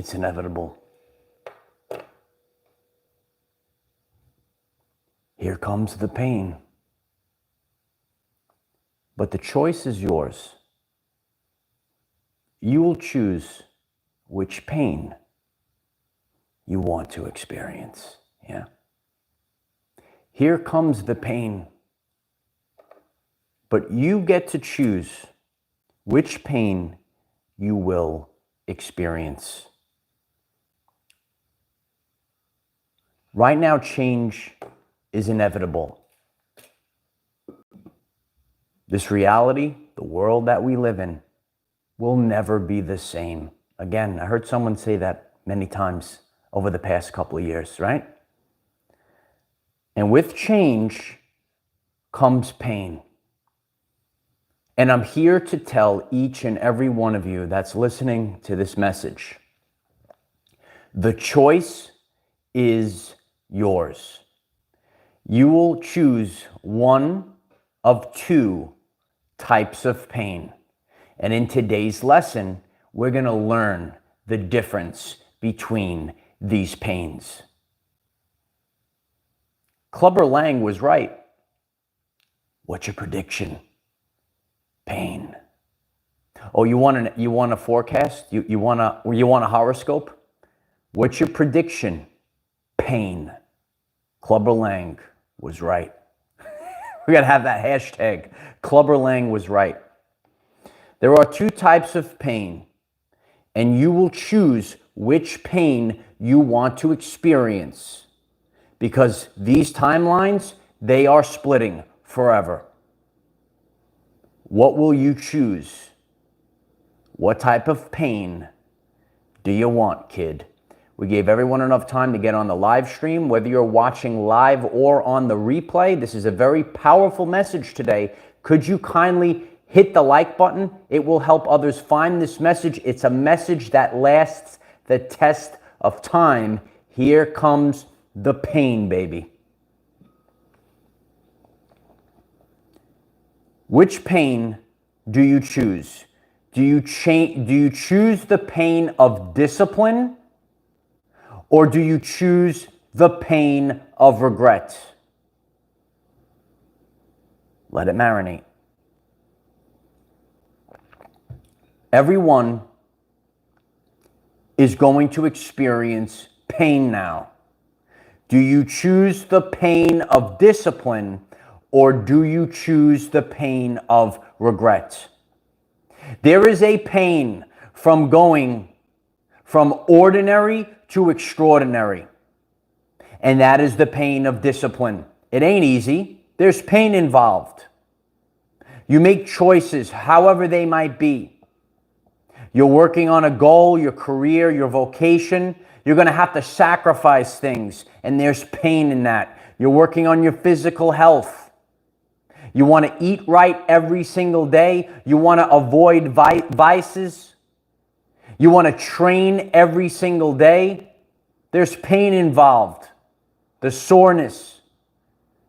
It's inevitable. Here comes the pain. But the choice is yours. You will choose which pain you want to experience. Yeah. Here comes the pain. But you get to choose which pain you will experience. Right now, change is inevitable. This reality, the world that we live in, will never be the same. Again, I heard someone say that many times over the past couple of years, right? And with change comes pain. And I'm here to tell each and every one of you that's listening to this message, the choice is yours. You will choose one of two types of pain. And in today's lesson, we're going to learn the difference between these pains. Clubber Lang was right. What's your prediction? Pain. Oh, you want a forecast? You want a horoscope? What's your prediction? Pain. Clubber Lang was right. We gotta have that hashtag. Clubber Lang was right. There are two types of pain, and you will choose which pain you want to experience, because these timelines, they are splitting forever. What will you choose? What type of pain do you want, kid? We gave everyone enough time to get on the live stream, whether you're watching live or on the replay. This is a very powerful message today. Could you kindly hit the like button? It will help others find this message. It's a message that lasts the test of time. Here comes the pain, baby. Which pain do you choose? Do you choose the pain of discipline, or do you choose the pain of regret? Let it marinate. Everyone is going to experience pain now. Do you choose the pain of discipline, or do you choose the pain of regret? There is a pain from going from ordinary to extraordinary, and that is the pain of discipline. It ain't easy. There's pain involved. You make choices, however they might be. You're working on a goal, your career, your vocation. You're going to have to sacrifice things, and there's pain in that. You're working on your physical health. You want to eat right every single day. You want to avoid vices. You want to train every single day. There's pain involved. The soreness,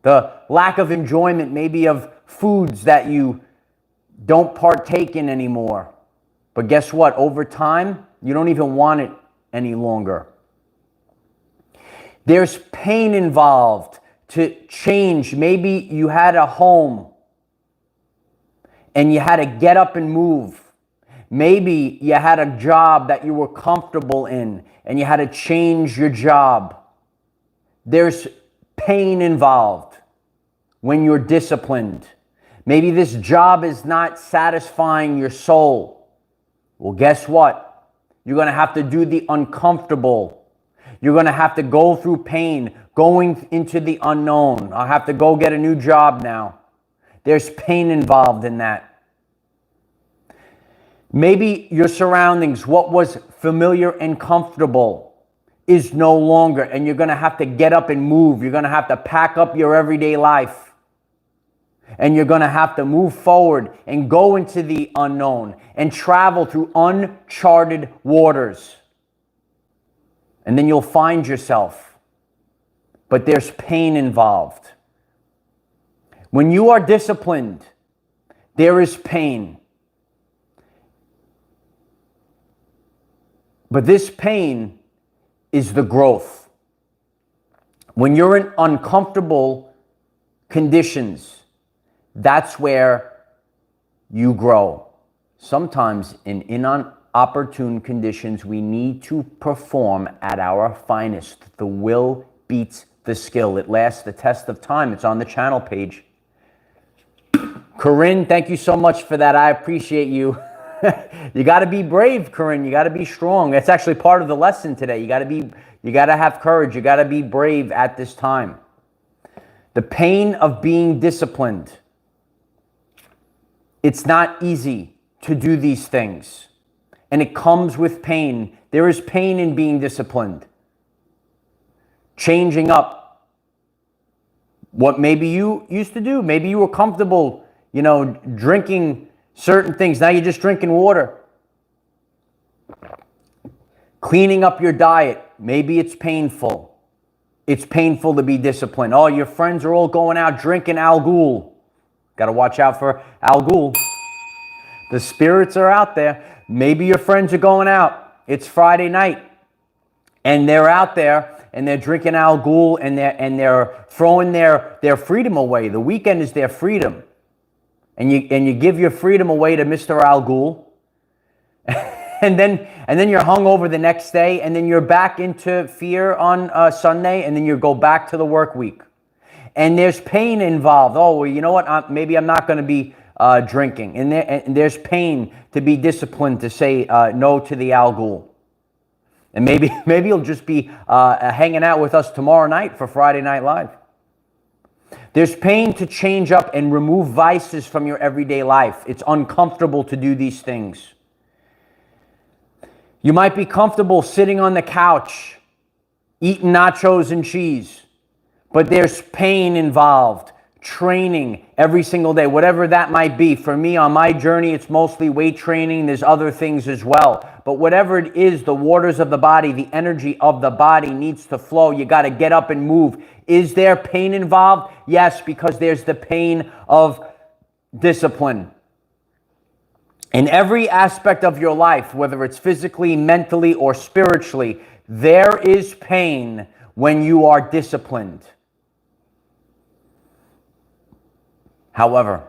the lack of enjoyment maybe of foods that you don't partake in anymore. But guess what? Over time, you don't even want it any longer. There's pain involved to change. Maybe you had a home and you had to get up and move. Maybe you had a job that you were comfortable in and you had to change your job. There's pain involved when you're disciplined. Maybe this job is not satisfying your soul. Well, guess what? You're going to have to do the uncomfortable. You're going to have to go through pain, going into the unknown. I'll have to go get a new job now. There's pain involved in that. Maybe your surroundings, what was familiar and comfortable, is no longer, and you're going to have to get up and move. You're going to have to pack up your everyday life. And you're going to have to move forward and go into the unknown and travel through uncharted waters. And then you'll find yourself. But there's pain involved. When you are disciplined, there is pain. But this pain is the growth. When you're in uncomfortable conditions, that's where you grow. Sometimes in inopportune conditions, we need to perform at our finest. The will beats the skill. It lasts the test of time. It's on the channel page. Corinne, thank you so much for that. I appreciate you. You got to be brave, Corinne. You got to be strong. That's actually part of the lesson today. You got to have courage. You got to be brave at this time. The pain of being disciplined. It's not easy to do these things, and it comes with pain. There is pain in being disciplined. Changing up what maybe you used to do. Maybe you were comfortable, drinking certain things. Now you're just drinking water. Cleaning up your diet. Maybe it's painful. It's painful to be disciplined. Oh, your friends are all going out drinking Al Ghul. Got to watch out for Al Ghul. The spirits are out there. Maybe your friends are going out. It's Friday night, and they're out there, and they're drinking Al Ghul, and they're throwing their freedom away. The weekend is their freedom. And you give your freedom away to Mr. Al Ghul, and then you're hung over the next day, and then you're back into fear on Sunday, and then you go back to the work week. And there's pain involved. Oh, well, you know what? Maybe I'm not going to be drinking. And there's pain to be disciplined to say no to the Al Ghul. And maybe you'll just be hanging out with us tomorrow night for Friday Night Live. There's pain to change up and remove vices from your everyday life. It's uncomfortable to do these things. You might be comfortable sitting on the couch, eating nachos and cheese, but there's pain involved. Training every single day, whatever that might be. For me, on my journey, it's mostly weight training. There's other things as well. But whatever it is, the waters of the body, the energy of the body needs to flow. You got to get up and move. Is there pain involved? Yes, because there's the pain of discipline. In every aspect of your life, whether it's physically, mentally, or spiritually, there is pain when you are disciplined. However,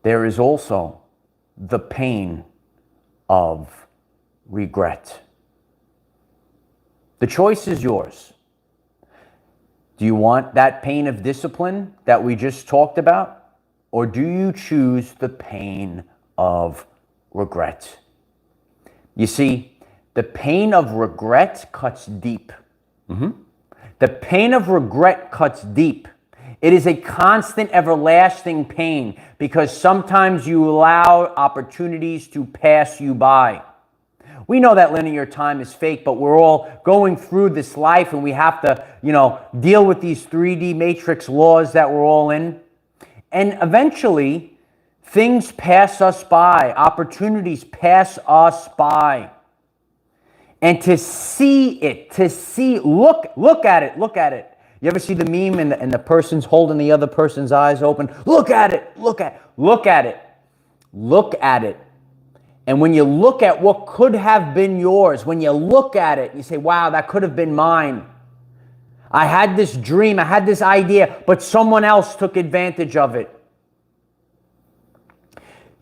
there is also the pain of regret. The choice is yours. Do you want that pain of discipline that we just talked about? Or do you choose the pain of regret? You see, the pain of regret cuts deep. The pain of regret cuts deep. It is a constant, everlasting pain because sometimes you allow opportunities to pass you by. We know that linear time is fake, but we're all going through this life and we have to, deal with these 3D matrix laws that we're all in. And eventually, things pass us by. Opportunities pass us by. And to see it, look at it. You ever see the meme and the person's holding the other person's eyes open? Look at it. And when you look at what could have been yours, when you look at it, you say, wow, that could have been mine. I had this dream, I had this idea, but someone else took advantage of it.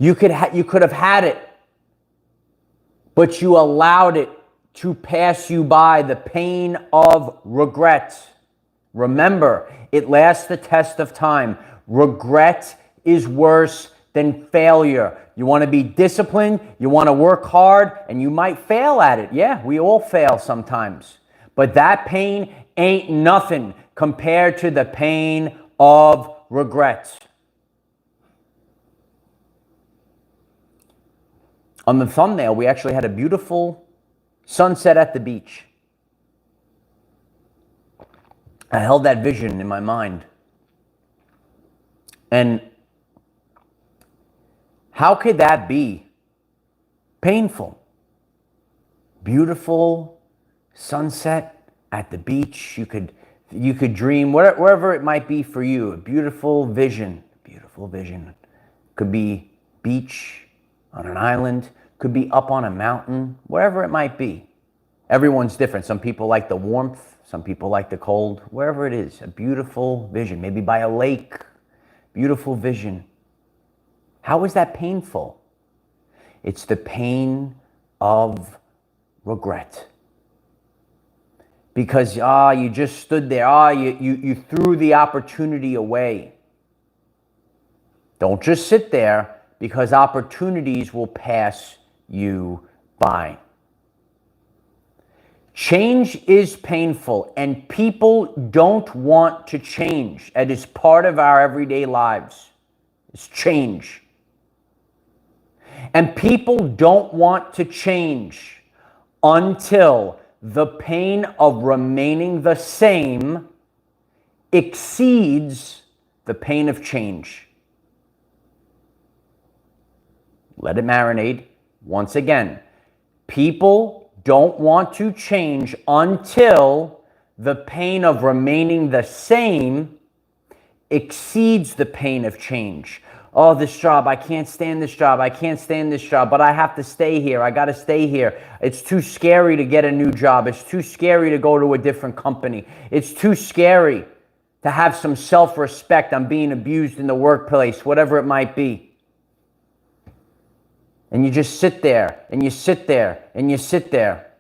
You could have had it, but you allowed it to pass you by. The pain of regret. Remember, it lasts the test of time. Regret is worse than failure. You want to be disciplined, you want to work hard, and you might fail at it. Yeah, we all fail sometimes. But that pain ain't nothing compared to the pain of regret. On the thumbnail, we actually had a beautiful sunset at the beach. I held that vision in my mind. And how could that be painful? Beautiful sunset at the beach. You could dream wherever it might be for you. A beautiful vision. Could be beach, on an island, could be up on a mountain, wherever it might be. Everyone's different. Some people like the warmth, some people like the cold, wherever it is. A beautiful vision, maybe by a lake, beautiful vision. How is that painful? It's the pain of regret. Because, you just stood there. You threw the opportunity away. Don't just sit there, because opportunities will pass you by. Change is painful, and people don't want to change. It is part of our everyday lives. It's change. And people don't want to change until the pain of remaining the same exceeds the pain of change. Let it marinate. Once again, people don't want to change until the pain of remaining the same exceeds the pain of change. Oh, this job, I can't stand this job. I can't stand this job, but I have to stay here. I got to stay here. It's too scary to get a new job. It's too scary to go to a different company. It's too scary to have some self-respect. I'm being abused in the workplace, whatever it might be. And you just sit there, and you sit there, and you sit there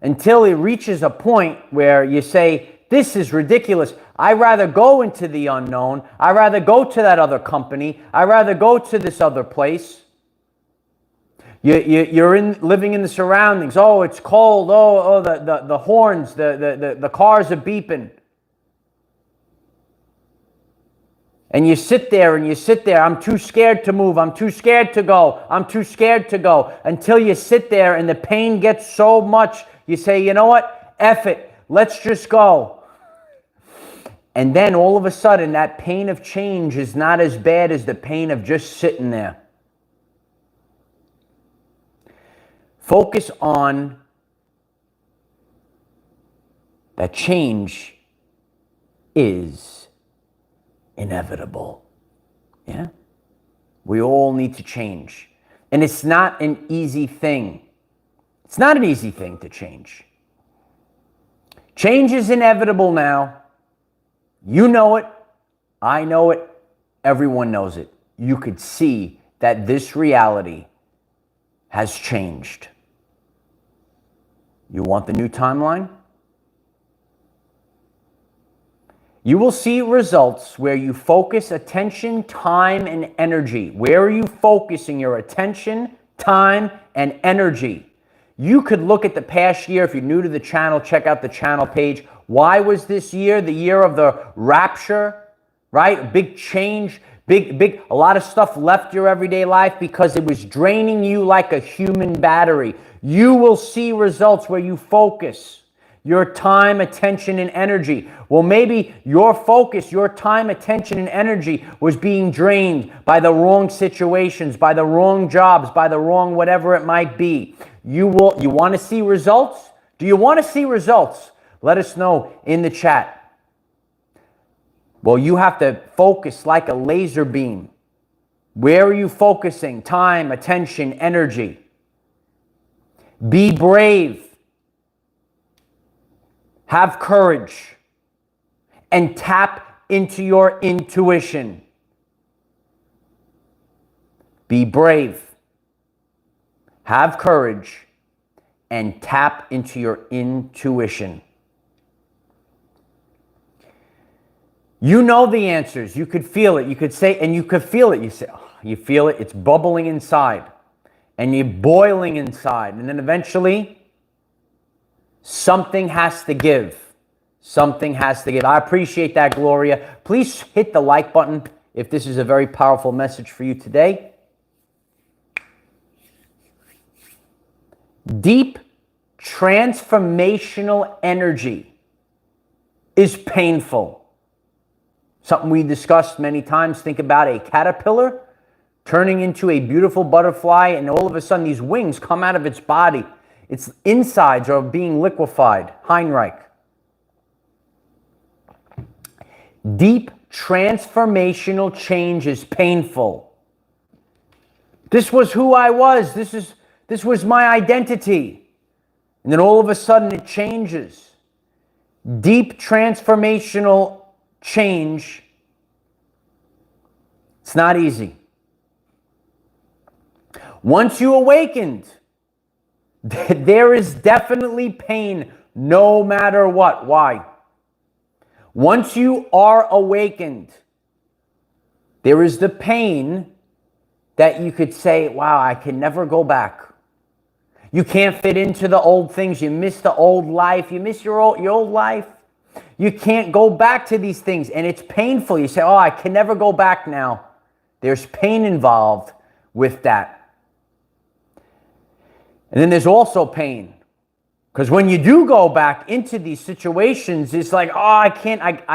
until it reaches a point where you say, this is ridiculous. I'd rather go into the unknown. I'd rather go to that other company. I'd rather go to this other place. You're living in the surroundings. Oh, it's cold. The horns, the cars are beeping. And you sit there and you sit there. I'm too scared to move. I'm too scared to go. I'm too scared to go. Until you sit there and the pain gets so much, you say, you know what? F it. Let's just go. And then all of a sudden, that pain of change is not as bad as the pain of just sitting there. Focus on that change is inevitable. Yeah? We all need to change. And it's not an easy thing. It's not an easy thing to change. Change is inevitable now. You know it. I know it. Everyone knows it. You could see that this reality has changed. You want the new timeline? You will see results where you focus attention, time, and energy. Where are you focusing your attention, time, and energy? You could look at the past year. If you're new to the channel, check out the channel page. Why was this year the year of the rapture, right? Big change, a lot of stuff left your everyday life because it was draining you like a human battery. You will see results where you focus your time, attention, and energy. Well, maybe your focus, your time, attention, and energy was being drained by the wrong situations, by the wrong jobs, by the wrong whatever it might be. You want to see results? Do you want to see results? Let us know in the chat. Well, you have to focus like a laser beam. Where are you focusing? Time, attention, energy. Be brave. Have courage. And tap into your intuition. Be brave. Have courage. And tap into your intuition. You know the answers. You could feel it. You could say, and you could feel it. You say, oh, you feel it. It's bubbling inside. And you're boiling inside. And then eventually, something has to give. Something has to give. I appreciate that, Gloria. Please hit the like button if this is a very powerful message for you today. Deep transformational energy is painful. Something we discussed many times. Think about a caterpillar turning into a beautiful butterfly, and all of a sudden these wings come out of its body. Its insides are being liquefied. Heinrich. Deep transformational change is painful. This was who I was. This was my identity. And then all of a sudden it changes. Deep transformational change. It's not easy. Once you awakened, there is definitely pain no matter what. Why? Once you are awakened, there is the pain that you could say, wow, I can never go back. You can't fit into the old things. You miss the old life. You miss your old life. You can't go back to these things, and it's painful. You say, oh, I can never go back now. There's pain involved with that. And then there's also pain. Because when you do go back into these situations, it's like, oh, I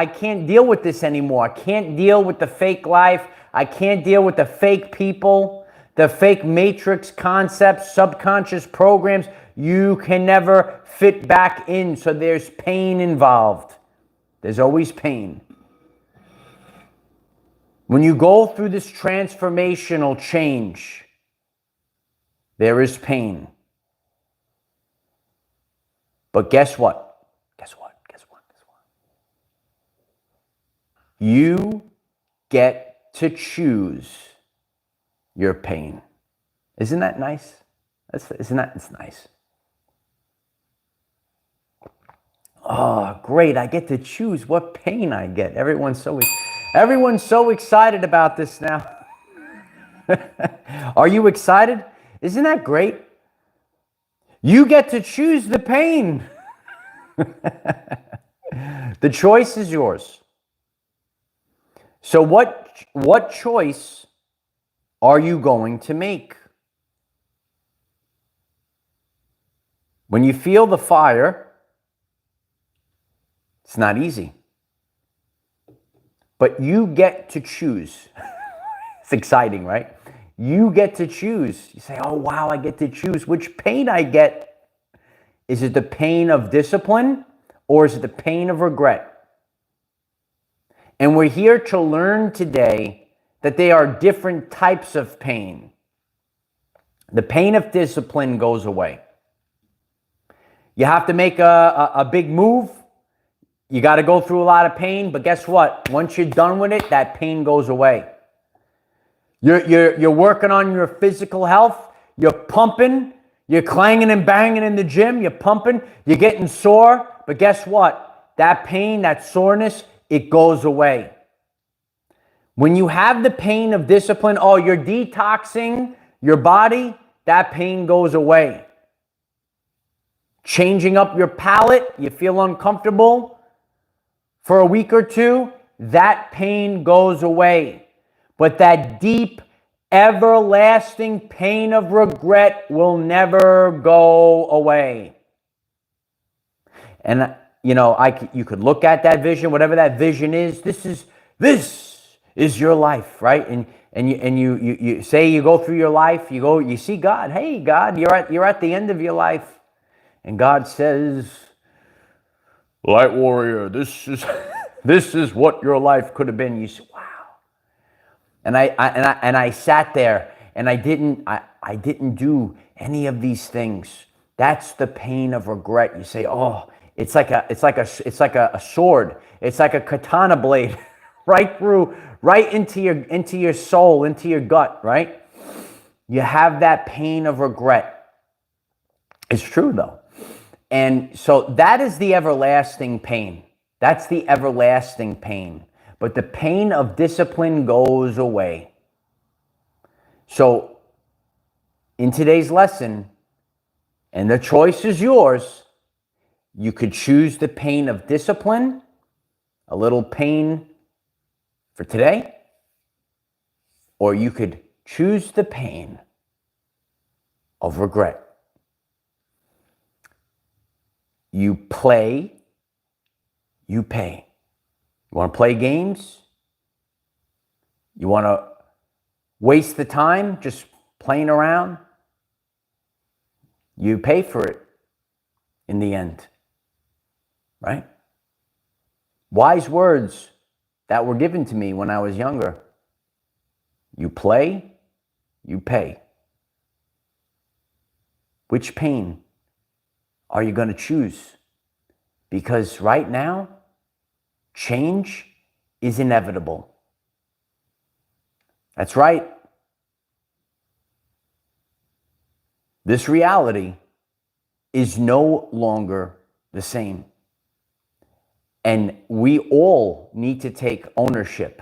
can't deal with this anymore. I can't deal with the fake life. I can't deal with the fake people, the fake matrix concepts, subconscious programs. You can never fit back in. So there's pain involved. There's always pain. When you go through this transformational change, there is pain. But guess what? Guess what? You get to choose your pain. Isn't that nice? It's nice. Oh, great. I get to choose what pain I get. Everyone's so excited about this now. Are you excited? Isn't that great? You get to choose the pain. The choice is yours. So what choice are you going to make? When you feel the fire, it's not easy. But you get to choose. It's exciting, right? You get to choose. You say, oh, wow, I get to choose which pain I get. Is it the pain of discipline or is it the pain of regret? And we're here to learn today that they are different types of pain. The pain of discipline goes away. You have to make a big move. You got to go through a lot of pain, but guess what? Once you're done with it, that pain goes away. You're working on your physical health. You're pumping. You're clanging and banging in the gym. You're pumping. You're getting sore. But guess what? That pain, that soreness, it goes away. When you have the pain of discipline, oh, you're detoxing your body, that pain goes away. Changing up your palate, you feel uncomfortable for a week or two, that pain goes away. But that deep, everlasting pain of regret will never go away. And, you know, you could look at that vision, whatever that vision is, this is your life, right? And you say you go through your life, you see God. Hey, God, you're at the end of your life. And God says, Light Warrior, this is what your life could have been. You say, wow. And I sat there and I didn't do any of these things. That's the pain of regret. You say, oh, it's like a sword. It's like a katana blade, right into your soul, into your gut, right? You have that pain of regret. It's true though. And so that is the everlasting pain. That's the everlasting pain. But the pain of discipline goes away. So in today's lesson, and the choice is yours, you could choose the pain of discipline, a little pain for today, or you could choose the pain of regret. You play, you pay. You want to play games? You want to waste the time just playing around? You pay for it in the end, right? Wise words that were given to me when I was younger. You play, you pay. Which pain are you going to choose? Because right now, change is inevitable. That's right. This reality is no longer the same. And we all need to take ownership.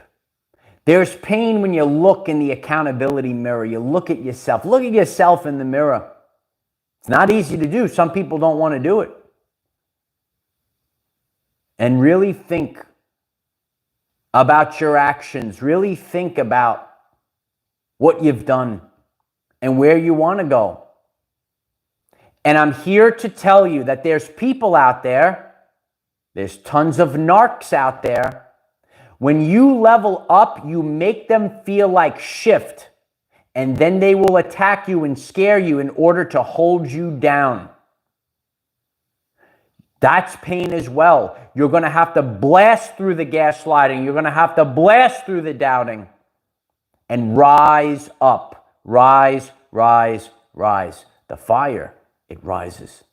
There's pain when you look in the accountability mirror. You look at yourself. Look at yourself in the mirror. It's not easy to do. Some people don't want to do it. And really think about your actions. Really think about what you've done and where you want to go. And I'm here to tell you that there's people out there, there's tons of narcs out there. When you level up, you make them feel like shit, and then they will attack you and scare you in order to hold you down. That's pain as well. You're going to have to blast through the gaslighting. You're going to have to blast through the doubting and rise up. Rise, rise, rise. The fire, it rises.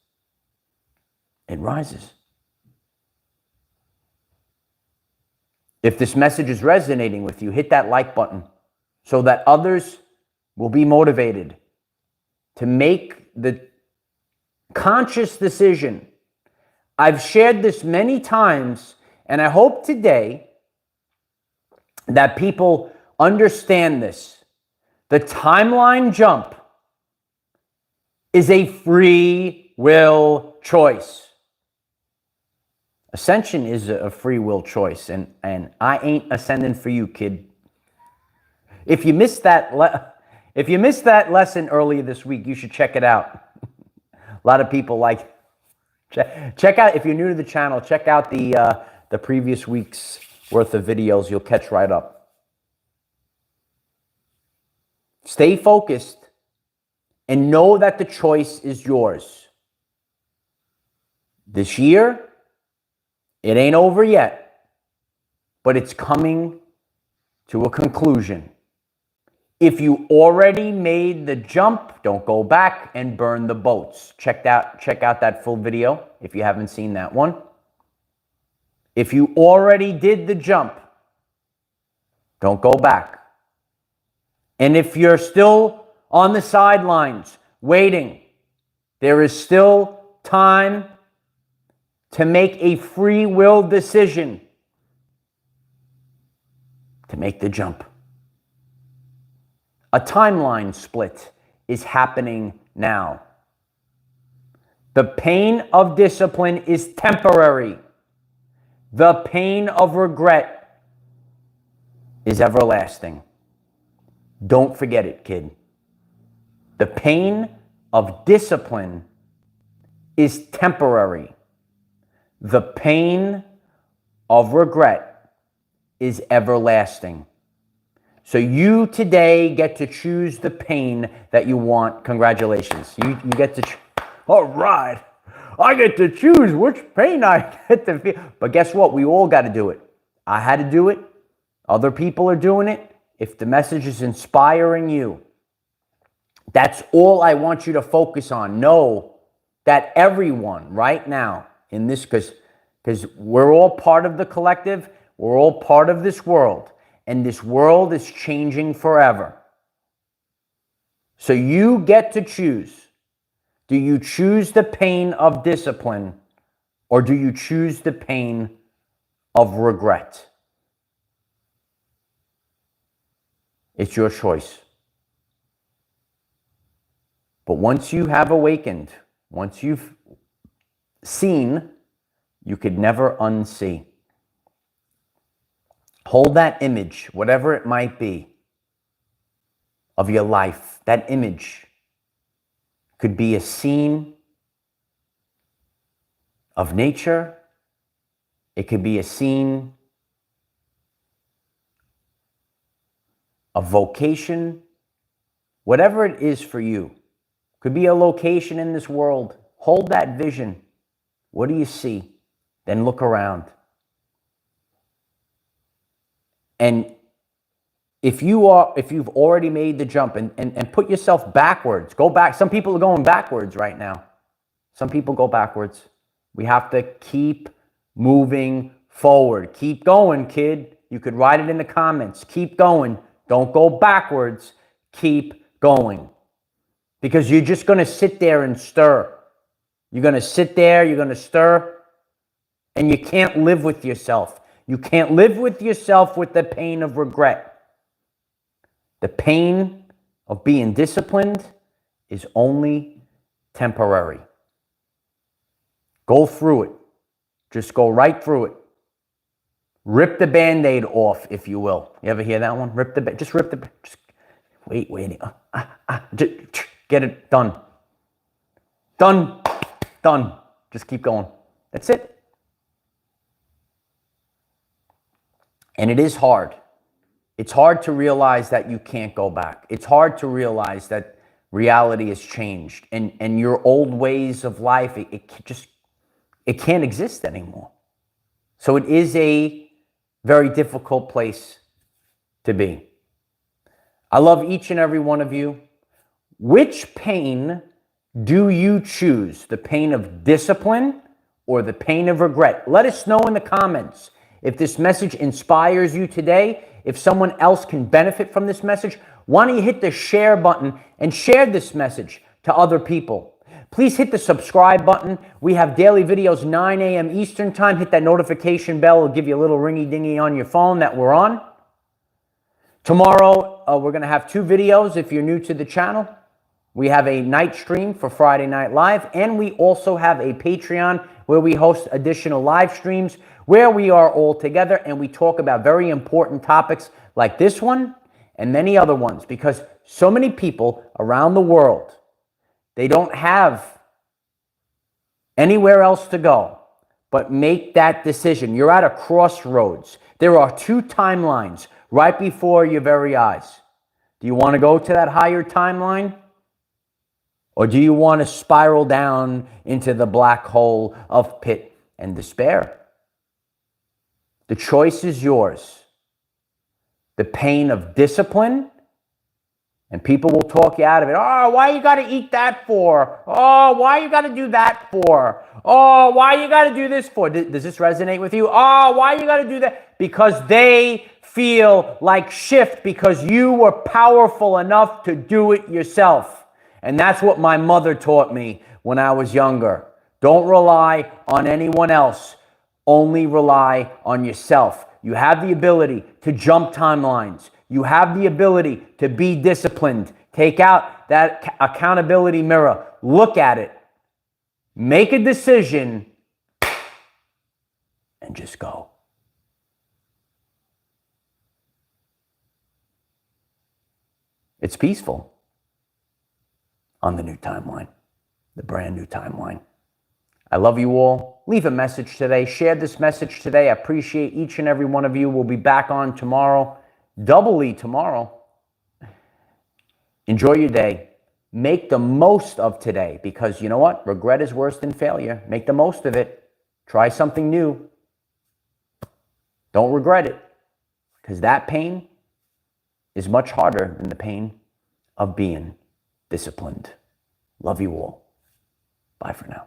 It rises. If this message is resonating with you, hit that like button so that others will be motivated to make the conscious decision. I've shared this many times, and I hope today that people understand this. The timeline jump is a free will choice. Ascension is a free will choice, and I ain't ascending for you, kid. If you missed that lesson earlier this week, you should check it out. A lot of people like check out, if you're new to the channel, check out the previous week's worth of videos. You'll catch right up. Stay focused and know that the choice is yours. This year, it ain't over yet, but it's coming to a conclusion. If you already made the jump, don't go back and burn the boats. Check out that full video if you haven't seen that one. If you already did the jump, don't go back. And if you're still on the sidelines waiting, there is still time to make a free will decision to make the jump. A timeline split is happening now. The pain of discipline is temporary. The pain of regret is everlasting. Don't forget it, kid. The pain of discipline is temporary. The pain of regret is everlasting. So you today get to choose the pain that you want. Congratulations. You get to, all right. I get to choose which pain I get to feel. But guess what? We all got to do it. I had to do it. Other people are doing it. If the message is inspiring you, that's all I want you to focus on. Know that everyone right now in this, because we're all part of the collective, we're all part of this world, and this world is changing forever. So you get to choose. Do you choose the pain of discipline, or do you choose the pain of regret? It's your choice. But once you have awakened, once you've seen, you could never unsee. Hold that image, whatever it might be, of your life. That image could be a scene of nature. It could be a scene of vocation. Whatever it is for you. Could be a location in this world. Hold that vision. What do you see? Then look around. And if you've already made the jump and put yourself backwards, go back. Some people are going backwards right now. Some people go backwards. We have to keep moving forward. Keep going, kid. You could write it in the comments. Keep going. Don't go backwards. Keep going. Because you're just going to sit there and stir. You're going to sit there, you're going to stir, and you can't live with yourself. You can't live with yourself with the pain of regret. The pain of being disciplined is only temporary. Go through it. Just go right through it. Rip the Band-Aid off, if you will. You ever hear that one? Just rip the, just wait. Just get it done. Done. Just keep going. That's it. And it is hard. It's hard to realize that you can't go back. It's hard to realize that reality has changed and your old ways of life, it can't exist anymore. So it is a very difficult place to be. I love each and every one of you. Which pain do you choose? The pain of discipline or the pain of regret? Let us know in the comments. If this message inspires you today, if someone else can benefit from this message, why don't you hit the share button and share this message to other people? Please hit the subscribe button. We have daily videos 9 a.m. Eastern time. Hit that notification bell. It'll give you a little ringy-dingy on your phone that we're on. Tomorrow, we're going to have 2 videos if you're new to the channel. We have a night stream for Friday Night Live, and we also have a Patreon where we host additional live streams where we are all together and we talk about very important topics like this one and many other ones, because so many people around the world, they don't have anywhere else to go but make that decision. You're at a crossroads. There are 2 timelines right before your very eyes. Do you want to go to that higher timeline? Or do you want to spiral down into the black hole of pit and despair? The choice is yours. The pain of discipline, and people will talk you out of it. Oh, why you got to eat that for? Oh, why you got to do that for? Oh, why you got to do this for? Does this resonate with you? Oh, why you got to do that? Because they feel like shift because you were powerful enough to do it yourself. And that's what my mother taught me when I was younger. Don't rely on anyone else. Only rely on yourself. You have the ability to jump timelines. You have the ability to be disciplined. Take out that accountability mirror. Look at it. Make a decision and just go. It's peaceful. On the new timeline, the brand new timeline. I love you all. Leave a message today. Share this message today. I appreciate each and every one of you. We'll be back on tomorrow, doubly tomorrow. Enjoy your day. Make the most of today, because you know what? Regret is worse than failure. Make the most of it. Try something new. Don't regret it, because that pain is much harder than the pain of being disciplined. Love you all. Bye for now.